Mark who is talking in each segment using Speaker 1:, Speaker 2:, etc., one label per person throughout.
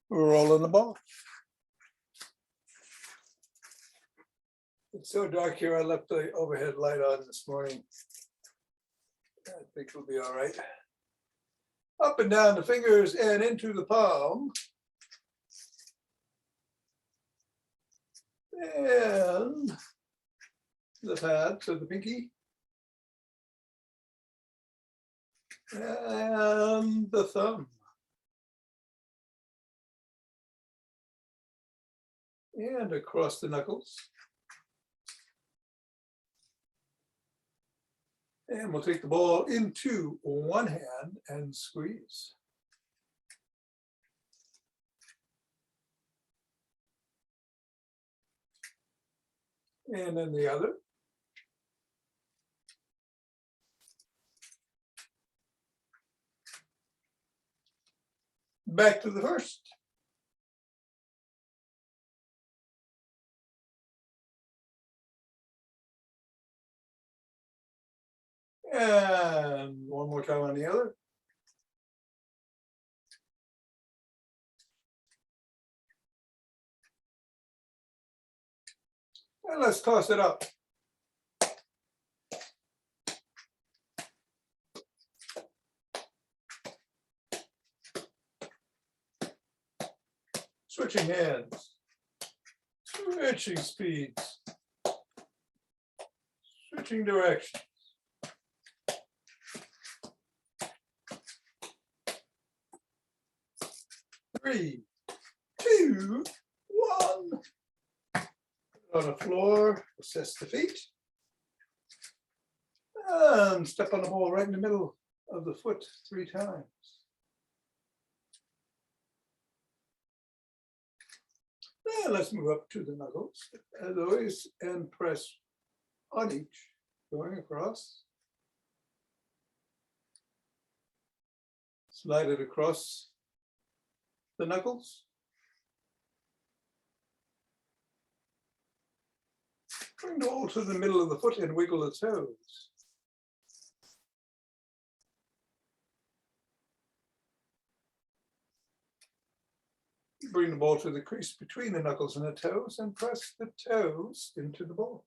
Speaker 1: rolling the ball. It's so dark here, I left the overhead light on this morning. I think it'll be all right. Up and down the fingers and into the palm. And the pad, so the pinky. And the thumb. And across the knuckles. And we'll take the ball into one hand and squeeze. And then the other. Back to the first. And one more time on the other. And let's toss it up. Switching hands, switching speeds, switching directions. 3, 2, 1. On the floor, assess the feet. And step on the ball right in the middle of the foot 3 times. And let's move up to the knuckles, as always, and press on each, going across. Slide it across the knuckles. Bring the ball to the middle of the foot and wiggle the toes. Bring the ball to the crease between the knuckles and the toes and press the toes into the ball.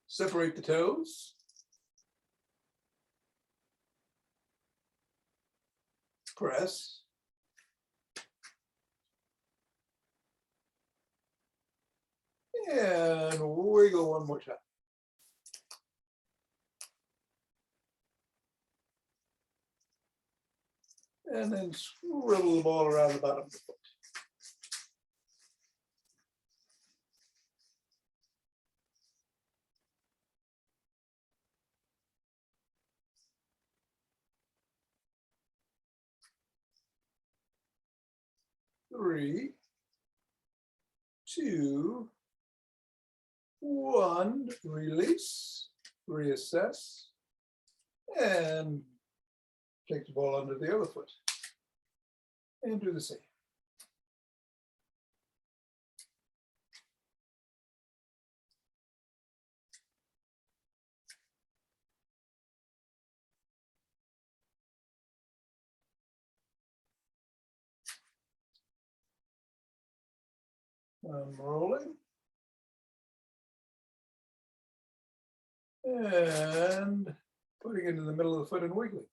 Speaker 1: Separate the toes. Press. And wiggle one more time. And then swivel the ball around the bottom of the foot. Three, 2, 1, release, reassess, and take the ball under the other foot and do the same. I'm rolling. And putting it in the middle of the foot and wiggling.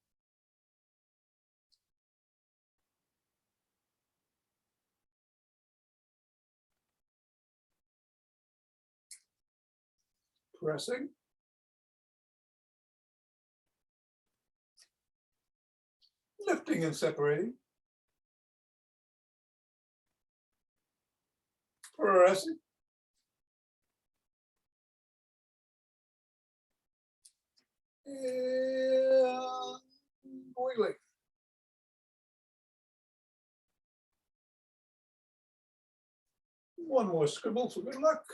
Speaker 1: Pressing. Lifting and separating. Pressing. And wiggling. One more scribble for good luck.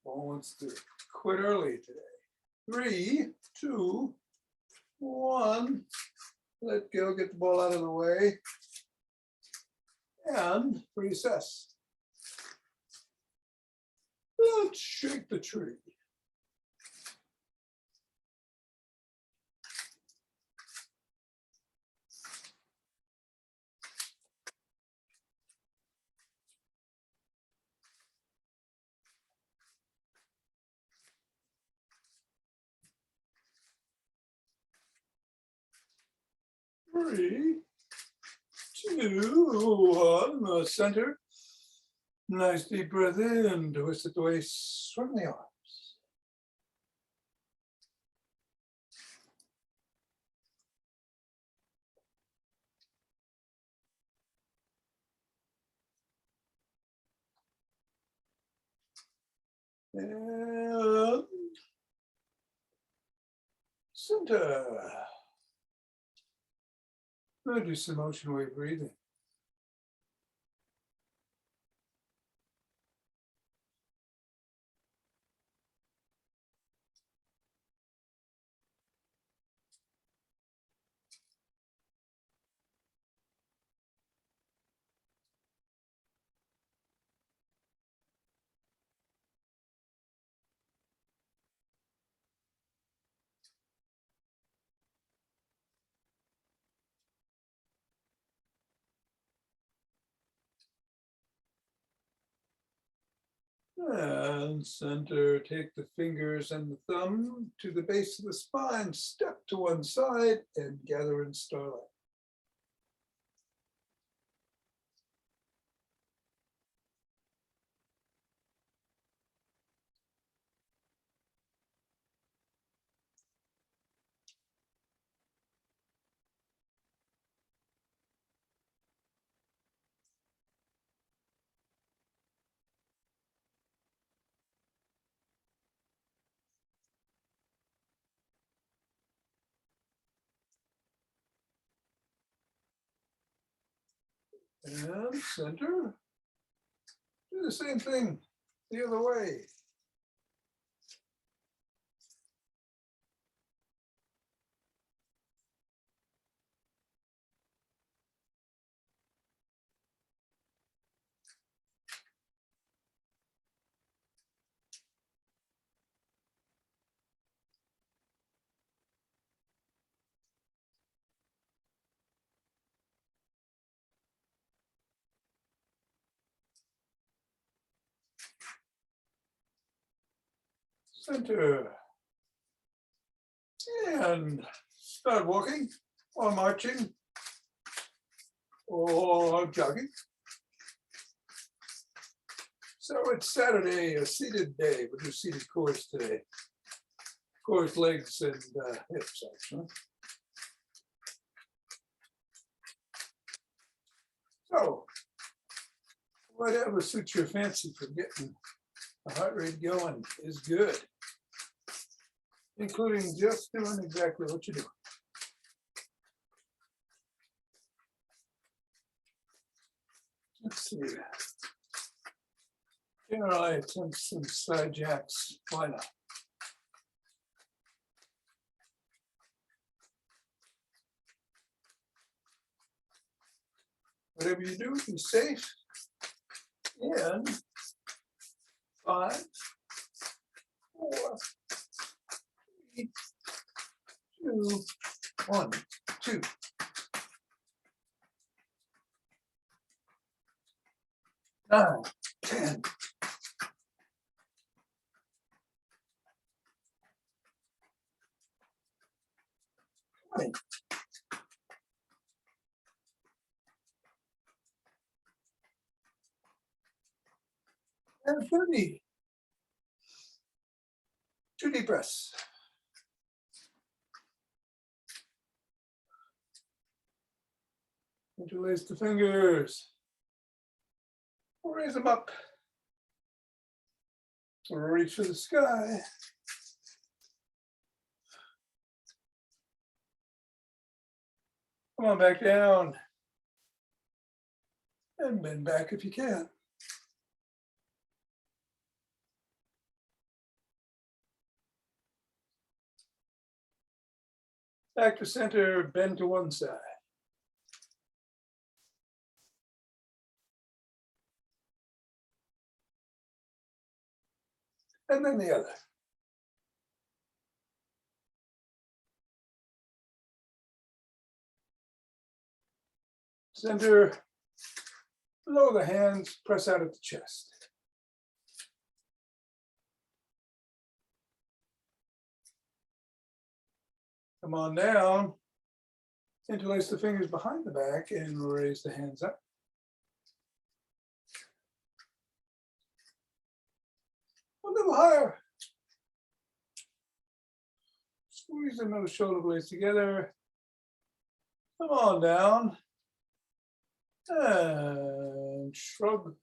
Speaker 1: Ball wants to quit early today. 3, 2, 1. Let go, get the ball out of the way. And recess. Let's shake the tree. Three, two, one, the center. Nice deep breath in, twist it the waist, swing the arms. And center. Now do some motion wave breathing. And center, take the fingers and the thumb to the base of the spine, step to one side and gather in starlight. And center, do the same thing the other way. Center. And start walking or marching or jogging. So it's Saturday, a seated day. We'll do seated chorus today. Chorus legs and hips, actually. So whatever suits your fancy for getting the heart rate going is good, including just doing exactly what you're doing. Let's see. Generally, attempt some side jacks. Why not? Whatever you do, be safe. And 5, 4, 3, 2, 1, 2. 9, 10. 20. And 30. 2 deep breaths. Interlace the fingers. Raise them up. Reach for the sky. Come on back down. And bend back if you can. Back to center, bend to one side. And then the other. Center below the hands, press out at the chest. Come on down, interlace the fingers behind the back and raise the hands up. A little higher. Squeezing those shoulder blades together. Come on down. And shrug.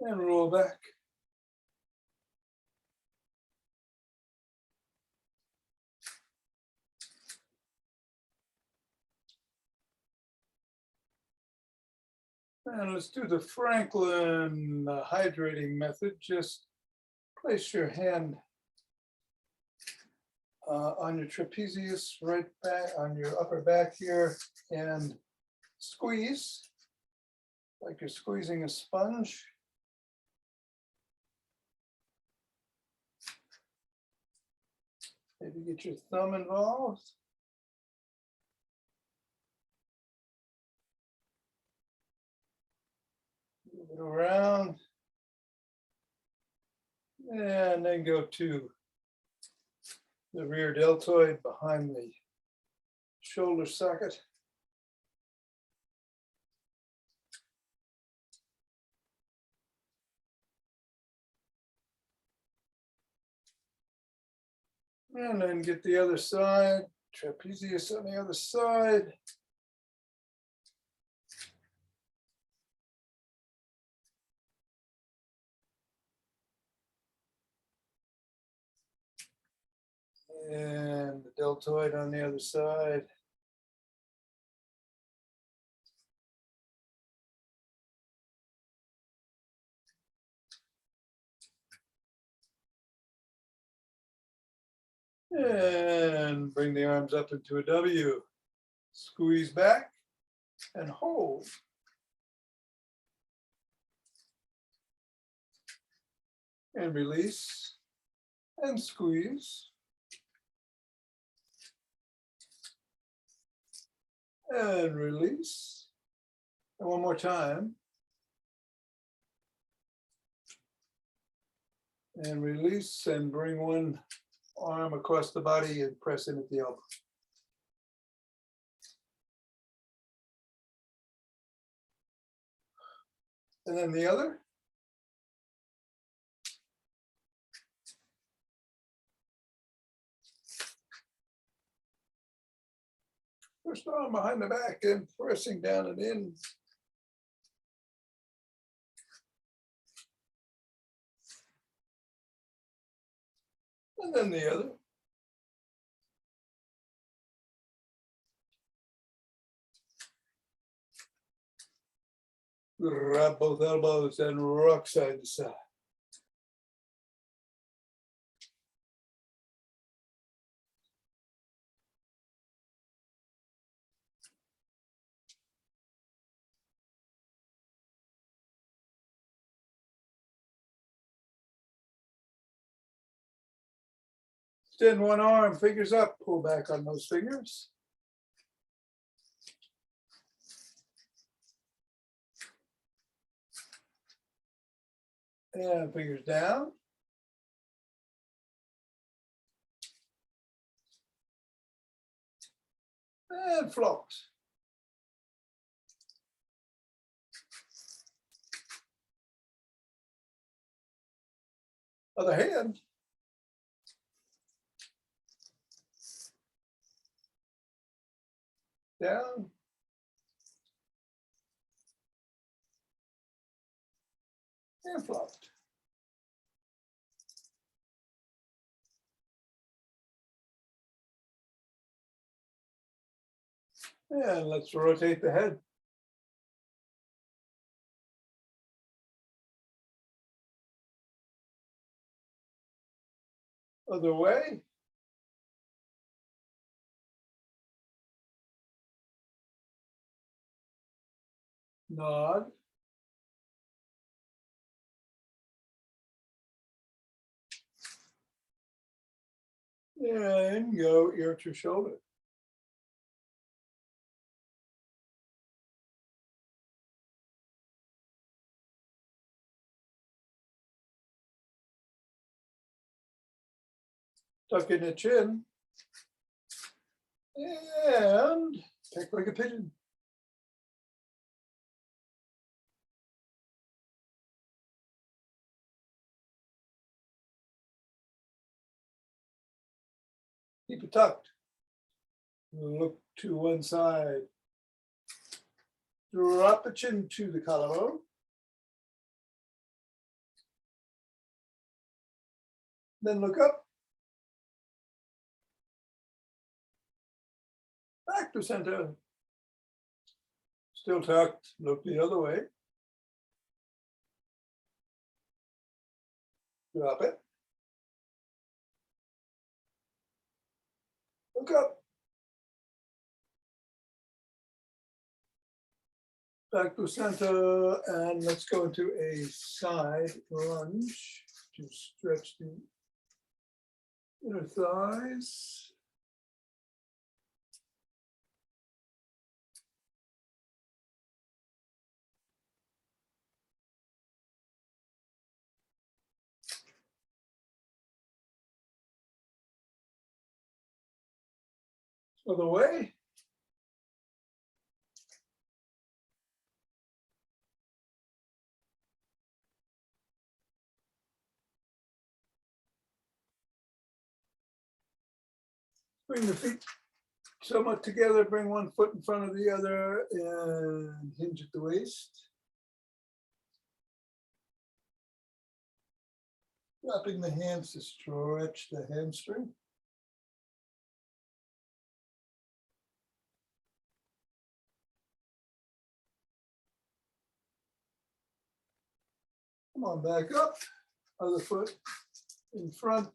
Speaker 1: And roll back. And let's do the Franklin hydrating method. Just place your hand on your trapezius, right back on your upper back here, and squeeze like you're squeezing a sponge. Maybe get your thumb involved. Move it around. And then go to the rear deltoid behind the shoulder socket. And then get the other side, trapezius on the other side. And the deltoid on the other side. And bring the arms up into a W. Squeeze back and hold. And release and squeeze. And release. And one more time. And release and bring one arm across the body and press in at the elbow. And then the other. First arm behind the back and pressing down and in. And then the other. Grab both elbows and rock side to side. Extend one arm, fingers up, pull back on those fingers. And fingers down. And float. Other hand. Down. And float. And let's rotate the head. Other way. nod. And go ear to shoulder. Tuck in the chin. And peck like a pigeon. Keep it tucked. Look to one side. Drop the chin to the collarbone. Then look up. Back to center. Still tucked. Look the other way. Drop it. Look up. Back to center, and let's go into a side lunge to stretch the inner thighs. Other way. Bring the feet somewhat together, bring one foot in front of the other and hinge at the waist. Dropping the hands to stretch the hamstring. Come on, back up. Other foot in front.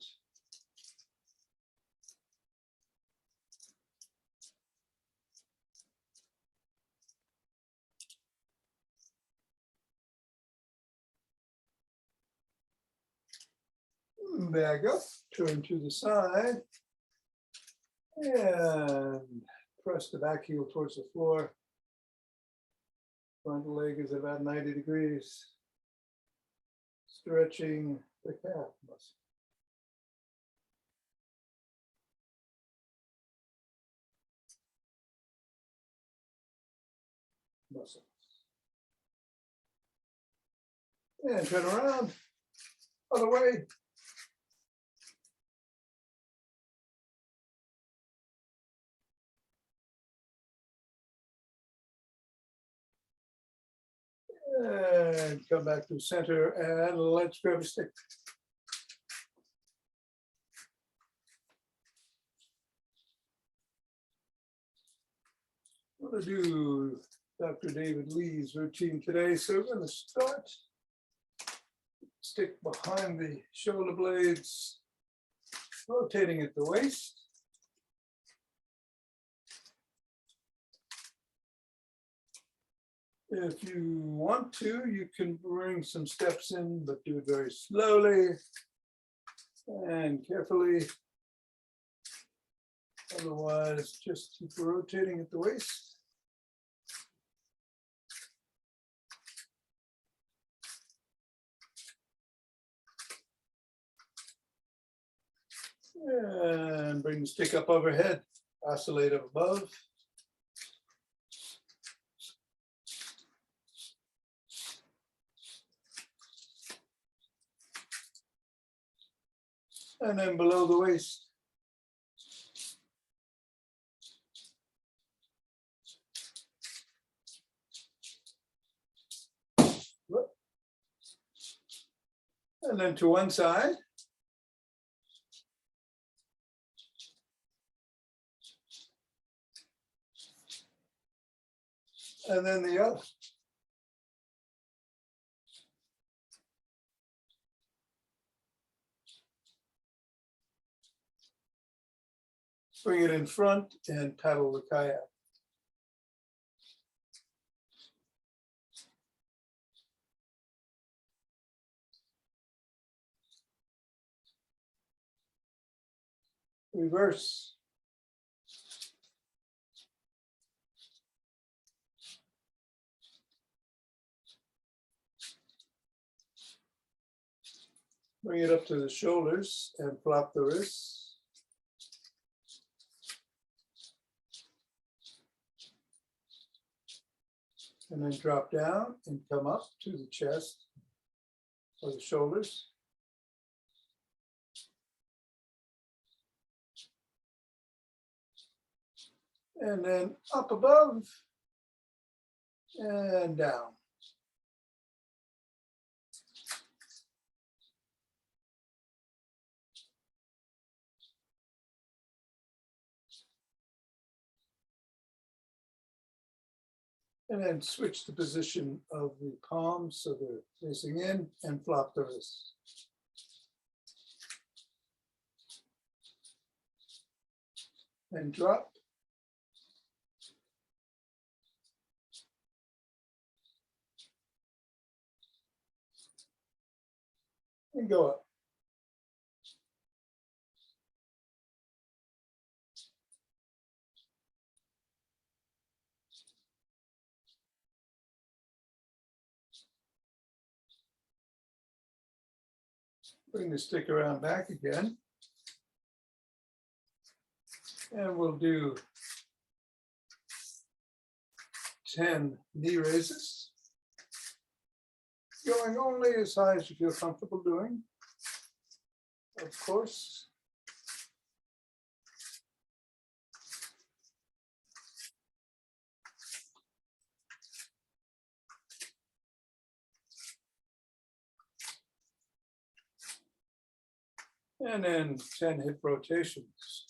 Speaker 1: Back up, turn to the side, and press the back heel towards the floor. Front leg is about 90 degrees. Stretching the calf muscle. Muscles. And turn around, other way. And come back to center and let's grab a stick. I'm going to do Dr. David Lee's routine today. So we're going to start. Stick behind the shoulder blades, rotating at the waist. If you want to, you can bring some steps in, but do it very slowly and carefully. Otherwise, just keep rotating at the waist. And bring the stick up overhead, oscillate up above. And then below the waist. And then to one side. And then the other. Bring it in front and paddle the kayak. reverse. Bring it up to the shoulders and flop the wrists. And then drop down and come up to the chest or the shoulders. And then up above and down. And then switch the position of the palms so they're facing in and flop the wrists. And drop. And go up. Bring the stick around back again. And we'll do 10 knee raises. Going only as high as you feel comfortable doing, of course. And then 10 hip rotations.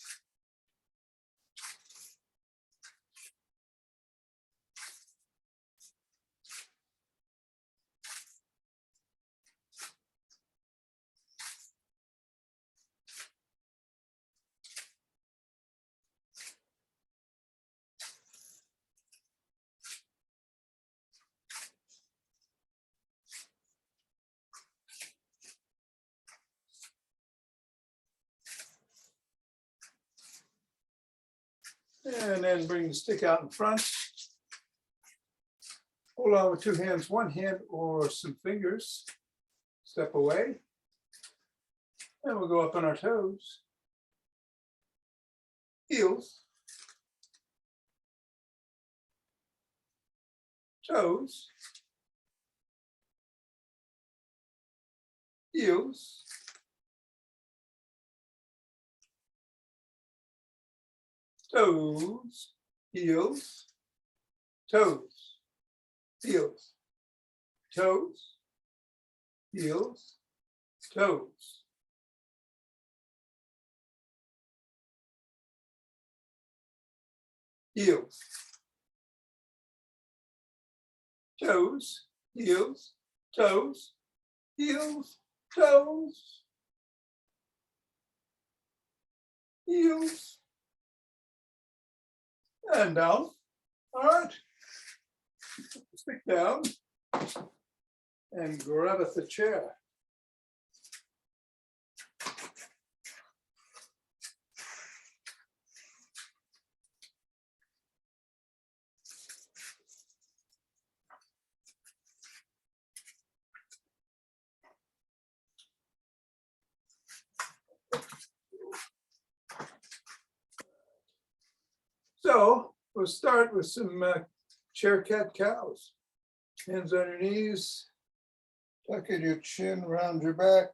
Speaker 1: And then bring the stick out in front. Hold on with two hands, one hand or some fingers. Step away. And we'll go up on our toes. Heels. Toes. Heels. Toes, heels, toes, heels, toes, heels, toes. Heels, toes, heels, toes, heels, toes, heels, and down. All right. Stick down and grab at the chair. So we'll start with some chair cat cows. Hands on your knees, tuck in your chin, round your back,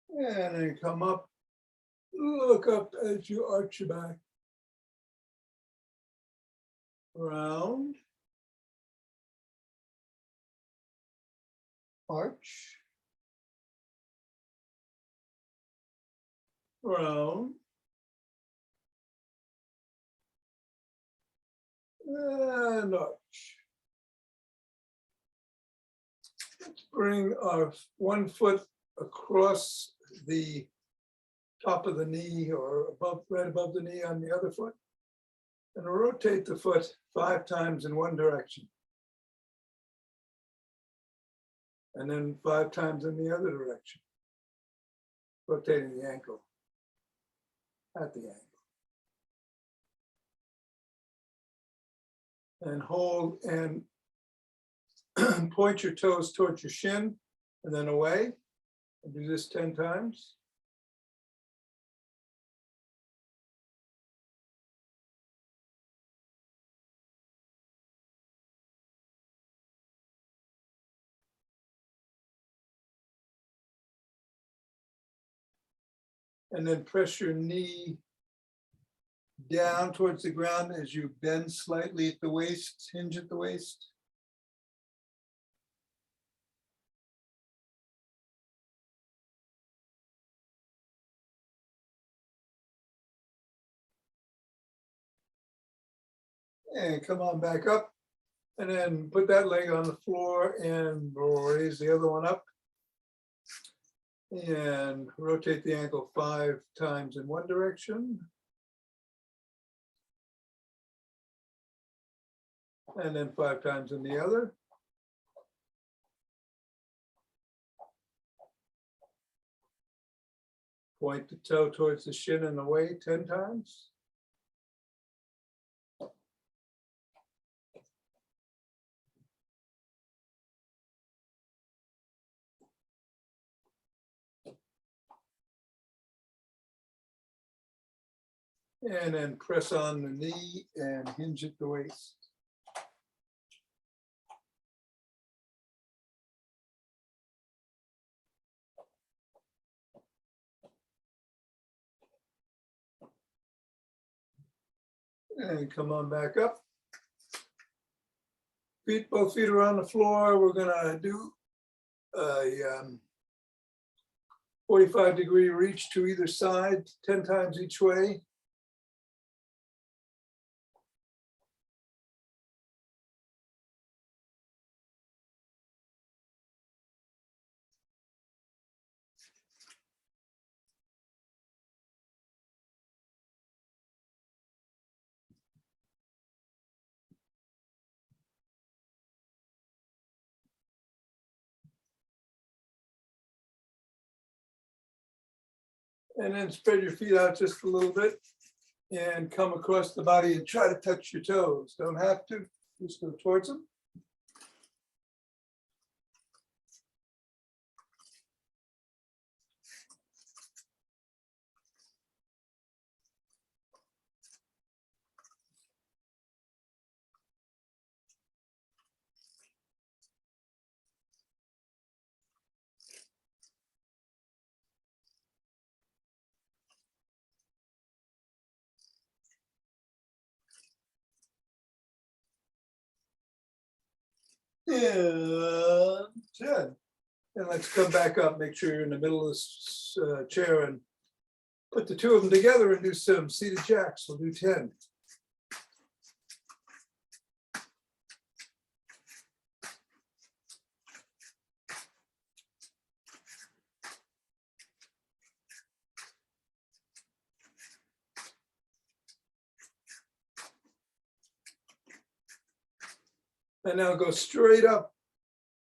Speaker 1: and then come up, look up as you arch your back. Round, arch, round, and arch. Let's bring our one foot across the top of the knee or above, right above the knee on the other foot, and rotate the foot 5 times in one direction. And then 5 times in the other direction, rotating the ankle. at the ankle. And hold and point your toes towards your shin and then away. And do this 10 times. And then press your knee down towards the ground as you bend slightly at the waist, hinge at the waist. And come on back up. And then put that leg on the floor and raise the other one up. And rotate the ankle 5 times in one direction. And then 5 times in the other. Point the toe towards the shin and away 10 times. And then press on the knee and hinge at the waist. And come on back up. Both feet are on the floor. We're gonna do a 45-degree reach to either side, 10 times each way. And then spread your feet out just a little bit and come across the body and try to touch your toes. Don't have to, just go towards them. And 10. And let's come back up, make sure you're in the middle of this chair and put the two of them together and do some seated jacks. We'll do 10. And now go straight up,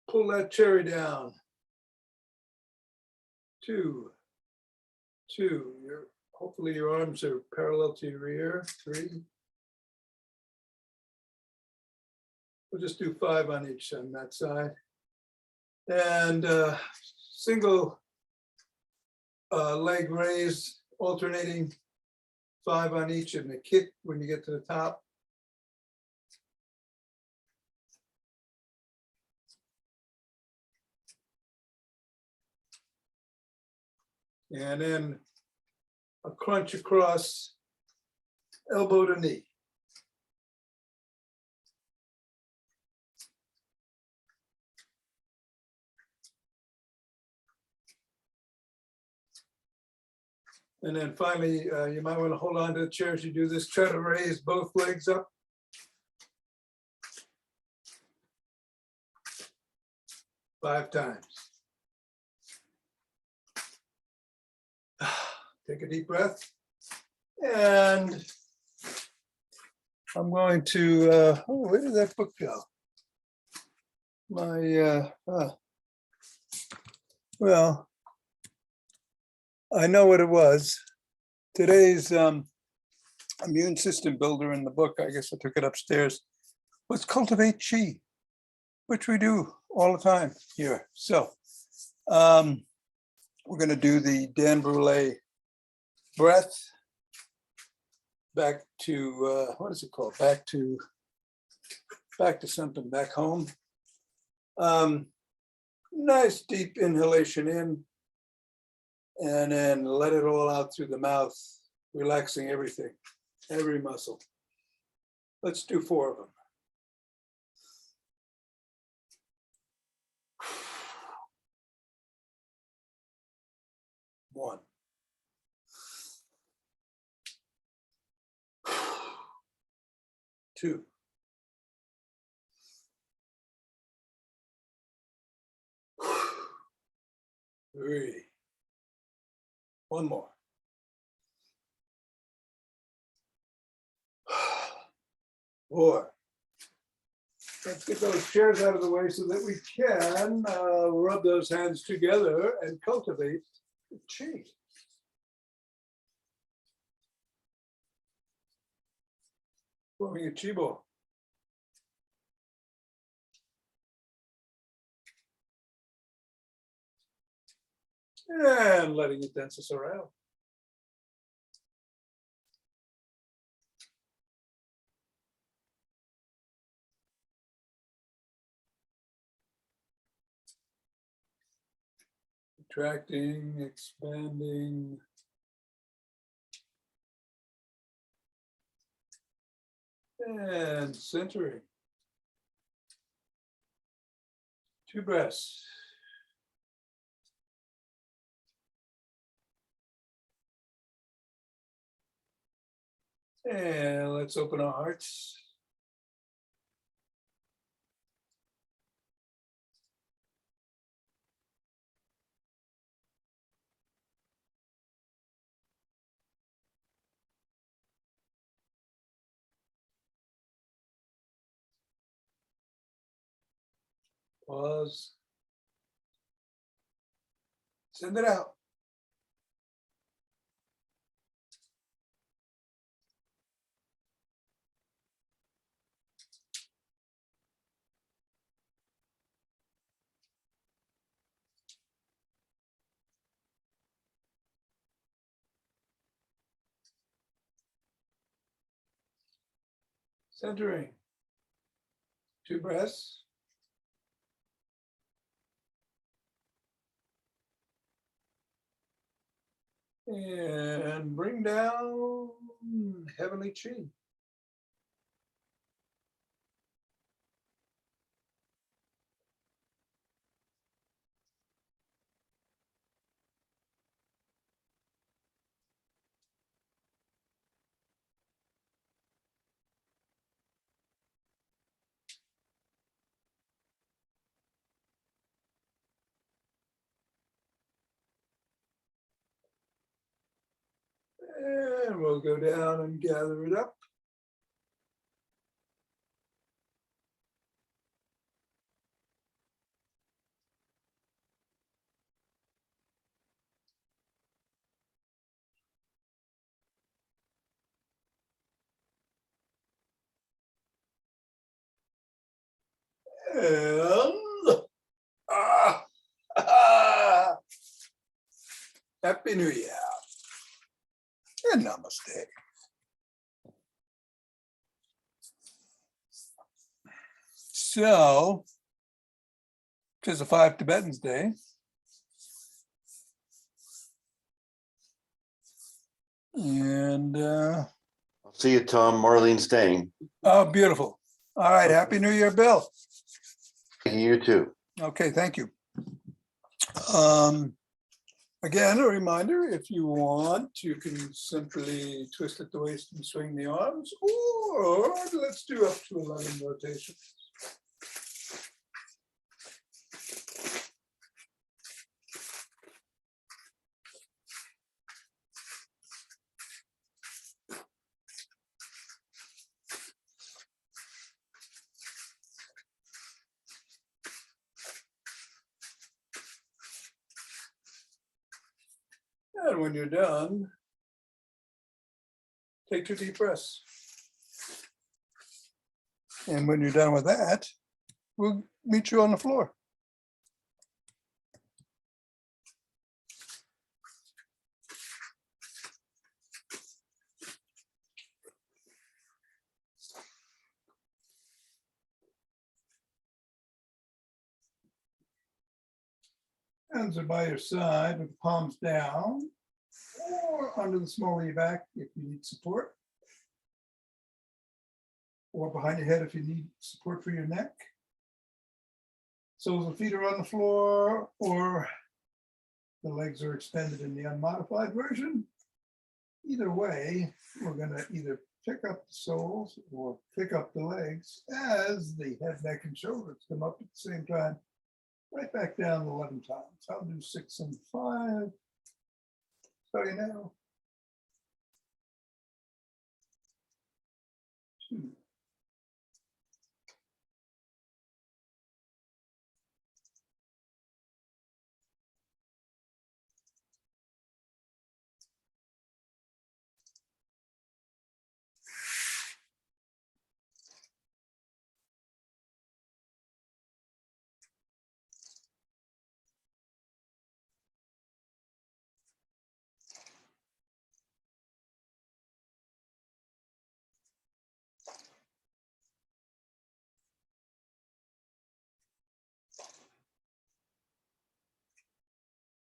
Speaker 1: pull that cherry down. 2, 2. Hopefully your arms are parallel to your ear. 3. We'll just do 5 on each on that side. And single leg raise, alternating 5 on each and a kick when you get to the top. And then a crunch across elbow to knee. And then finally, you might want to hold on to the chair as you do this. Try to raise both legs up. Five times. Take a deep breath. And I'm going to, oh, where did that book go? Well, I know what it was. Today's immune system builder in the book, I guess I took it upstairs, was cultivate chi, which we do all the time here. So we're going to do the Dan Brule breath back to, what is it called? Back to something, back home. Nice deep inhalation in, and then let it all out through the mouth, relaxing everything, every muscle. Let's do 4 of them. One. Two. Three. One more. 4. Let's get those chairs out of the way so that we can rub those hands together and cultivate the chi. Forming a chi ball. And letting it dance us around. Contracting, expanding. And centering. 2 breaths. And let's open our hearts. Pause. Send it out. Centering. 2 breaths. And bring down heavenly chi. And we'll go down and gather it up. And Happy New Year and namaste. So, it's a 5 Tibetans Day. And
Speaker 2: I'll see you, Tom. Marlene's staying.
Speaker 1: oh, beautiful. All right, Happy New Year, Bill.
Speaker 2: You too.
Speaker 1: Okay, thank you. Again, a reminder, if you want, you can simply twist at the waist and swing the arms, or let's do up to 11 rotations. And when you're done, Take 2 deep breaths. And when you're done with that, we'll meet you on the floor. Hands are by your side with the palms down or under the small of your back if you need support. Or behind your head if you need support for your neck. Soles of the feet are on the floor or the legs are extended in the unmodified version. Either way, we're going to either pick up the soles or pick up the legs as the head, neck, and shoulders come up at the same time. Right back down 11 times. I'll do 6 and 5. Starting now. 2.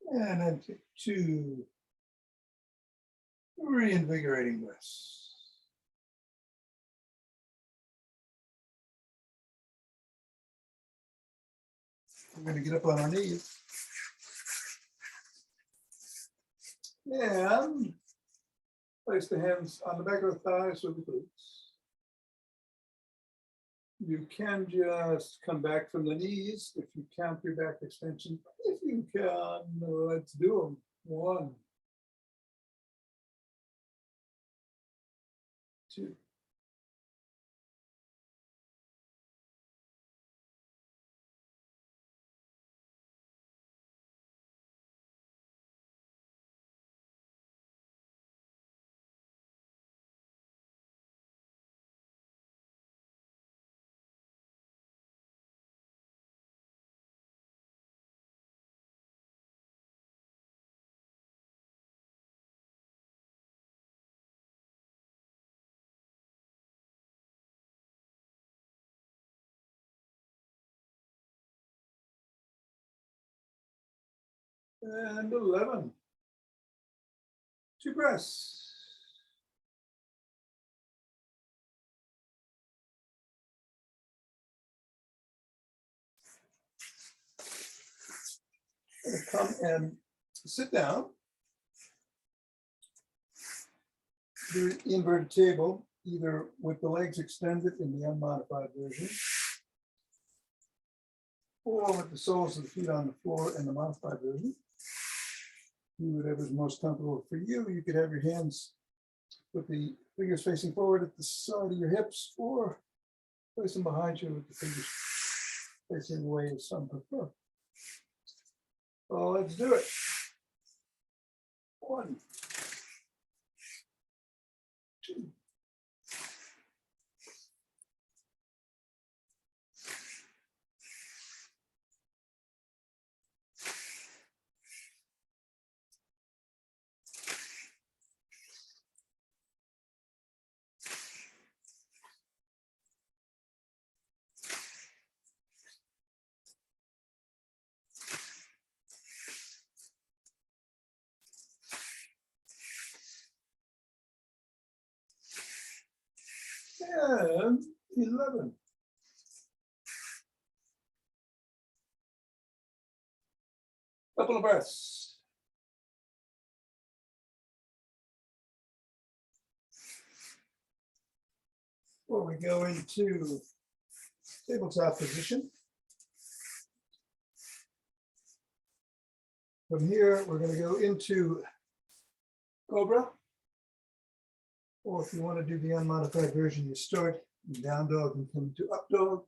Speaker 1: And then take 2 reinvigorating breaths. We're going to get up on our knees. And place the hands on the back of the thighs with the glutes. You can just come back from the knees if you count your back extension. If you can, let's do them. 1, 2. 11. 2 breaths. Come and sit down. Do the inverted table, either with the legs extended in the unmodified version, or with the soles of the feet on the floor in the modified version. Do whatever's most comfortable for you. You could have your hands with the fingers facing forward at the side of your hips, or place them behind you with the fingers facing away as some prefer. Well, let's do it. 1, 2. And 11. Couple of breaths. Before we go into tabletop position. From here, we're going to go into Cobra. Or if you want to do the unmodified version, you start in down dog and come to up dog.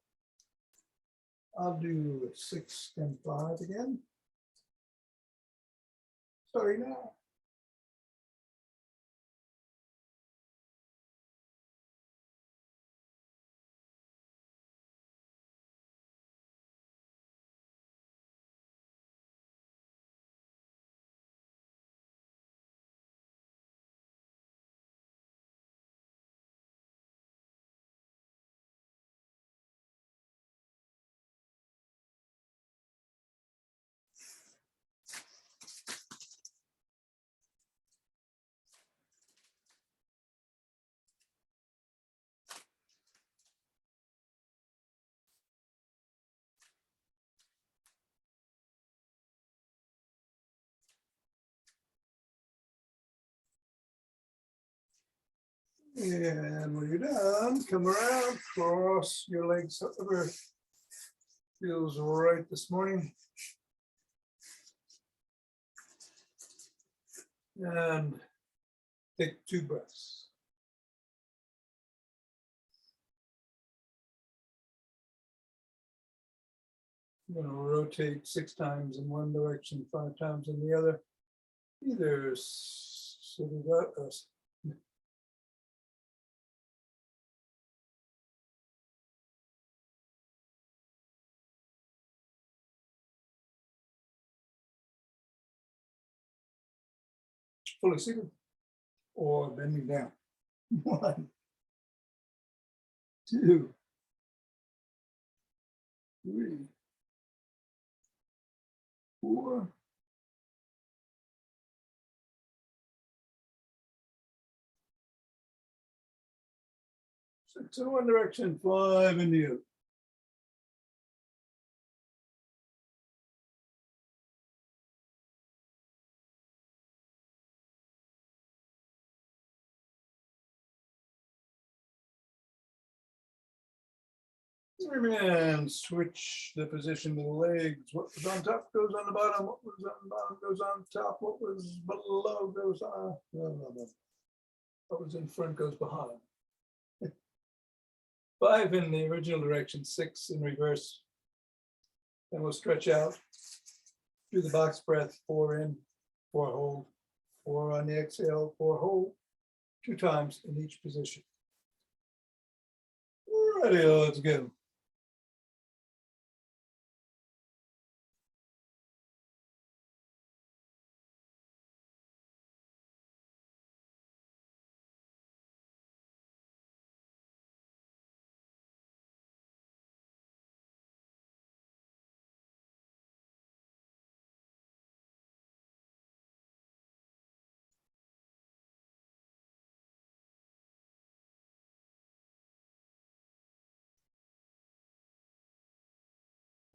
Speaker 1: I'll do 6 and 5 again. Starting now. And when you're done, come around, cross your legs, however feels right this morning. And take 2 breaths. You're going to rotate 6 times in one direction, 5 times in the other. Either sit it up, fully seated or bending down. 1, 2, 3, 4, 6 in one direction, 5 in the other. And switch the position of the legs. What was on top goes on the bottom. What was on the bottom goes on top. What was below goes on. What was in front goes behind. 5 in the original direction, 6 in reverse. Then we'll stretch out. Do the box breath, 4 in, 4 hold, 4 on the exhale, 4 hold, 2 times in each position. Alrighty, let's go.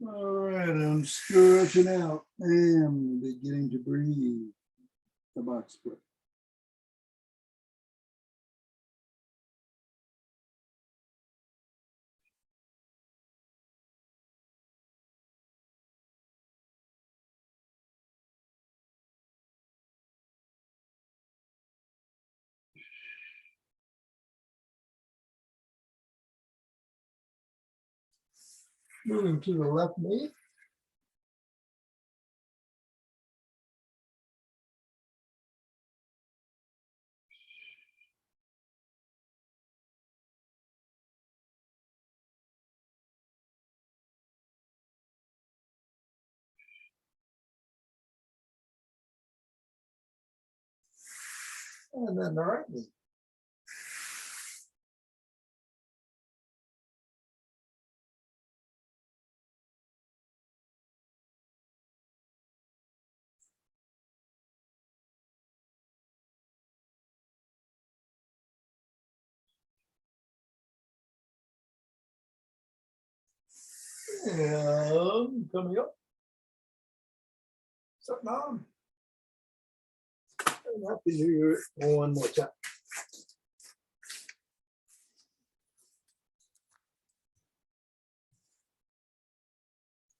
Speaker 1: All right, I'm stretching out and beginning to breathe the box breath. Moving to the left knee. And then the right knee. And coming up. Sitting on. And happy New Year one more time.